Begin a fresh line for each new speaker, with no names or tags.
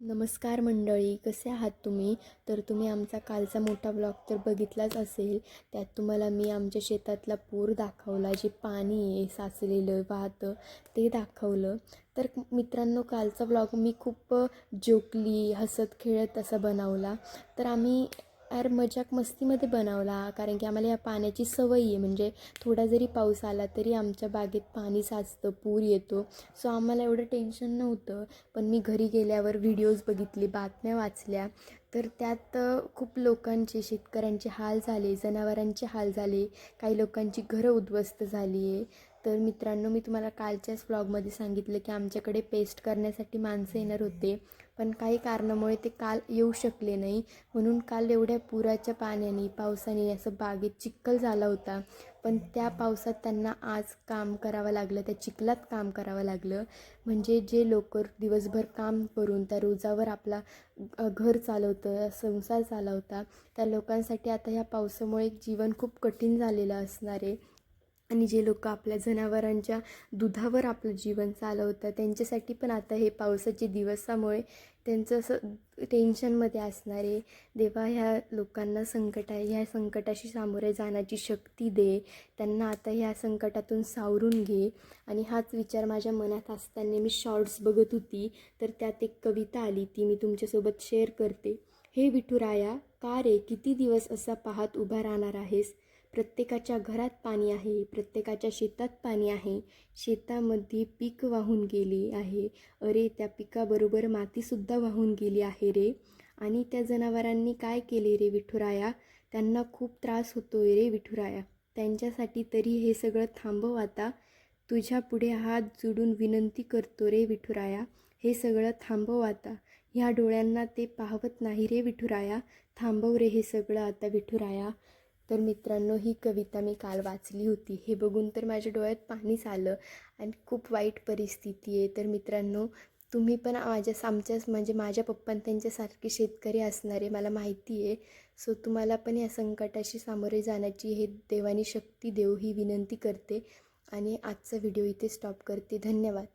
नमस्कार मंडळी, कसे आहात तुम्ही? तर तुम्ही आमचा कालचा मोठा ब्लॉग तर बघितलाच असेल. त्यात तुम्हाला मी आमच्या शेतातला पूर दाखवला, जे पाणी आहे साचलेलं वाहतं ते दाखवलं. तर मित्रांनो, कालचा ब्लॉग मी खूप जोकली हसत खेळत असा बनवला. तर आम्ही मजाक मस्तीमध्ये बनवला, कारण की आम्हाला या पाण्याची सवय आहे. म्हणजे थोडा जरी पाऊस आला तरी आमच्या बागेत पाणी साचतं, पूर येतो. सो आम्हाला एवढं टेन्शन नव्हतं. पण मी घरी गेल्यावर व्हिडिओज बघितले, बातम्या वाचल्या, तर त्यात खूप लोकांचे, शेतकऱ्यांचे हाल झाले, जनावरांचे हाल झाले, काही लोकांची घरं उद्ध्वस्त झाली आहे. तर मित्रांनो, मी तुम्हाला कालच्याच व्लॉगमध्ये सांगितलं की आमच्याकडे पेस्ट करण्यासाठी माणसं येणार होते, पण काही कारणामुळे ते काल येऊ शकले नाही. म्हणून काल एवढ्या पुराच्या पाण्याने, पावसाने असं बागेत चिखल झाला होता. पण त्या पावसात त्यांना आज काम करावं लागलं, त्या चिखलात काम करावं लागलं. म्हणजे जे लोक दिवसभर काम करून त्या रोजावर आपला घर चालवतं, संसार चालवता, त्या लोकांसाठी आता ह्या पावसामुळे जीवन खूप कठीण झालेलं असणार आहे. आणि जे लोक आपल्या जनावरांच्या दुधावर आपलं जीवन चालवतं, त्यांच्यासाठी पण आता हे पावसाच्या दिवसामुळे त्यांचं असं टेन्शनमध्ये असणार आहे. देवा, ह्या लोकांना ह्या संकटाशी सामोरे जाण्याची शक्ती दे, त्यांना आता ह्या संकटातून सावरून घे. आणि हाच विचार माझ्या मनात असताना मी शॉर्ट्स बघत होती, तर त्यात एक कविता आली, ती मी तुमच्यासोबत शेअर करते. हे विठुराया, का रे किती दिवस असा पाहत उभा राहणार आहेस? प्रत्येकाच्या घरात पाणी आहे, प्रत्येकाच्या शेतात पाणी आहे. शेतामध्ये पीक वाहून गेले आहे. अरे, त्या पिकाबरोबर मातीसुद्धा वाहून गेली आहे रे. आणि त्या जनावरांनी काय केले रे विठुराया? त्यांना खूप त्रास होतोय रे विठुराया. त्यांच्यासाठी तरी हे सगळं थांबव आता. तुझ्या पुढे हात जोडून विनंती करतो रे विठुराया. हे सगळं थांबव आता. ह्या डोळ्यांना ते पाहवत नाही रे विठुराया. थांबव रे हे सगळं आता विठुराया. तर मित्रांनो, ही कविता मी काल वाचली होती. हे बघून तर माझ्या डोळ्यात पाणीच आलं आणि खूप वाईट परिस्थिती आहे. तर मित्रांनो, तुम्ही पण आमच्याच म्हणजे माझ्या पप्पा त्यांच्यासारखे शेतकरी असणारे मला माहिती आहे. सो तुम्हाला पण या संकटाशी सामोरे जाण्याची हे देवानी शक्ती देव, ही विनंती करते. आणि आजचा व्हिडिओ इथे स्टॉप करते. धन्यवाद.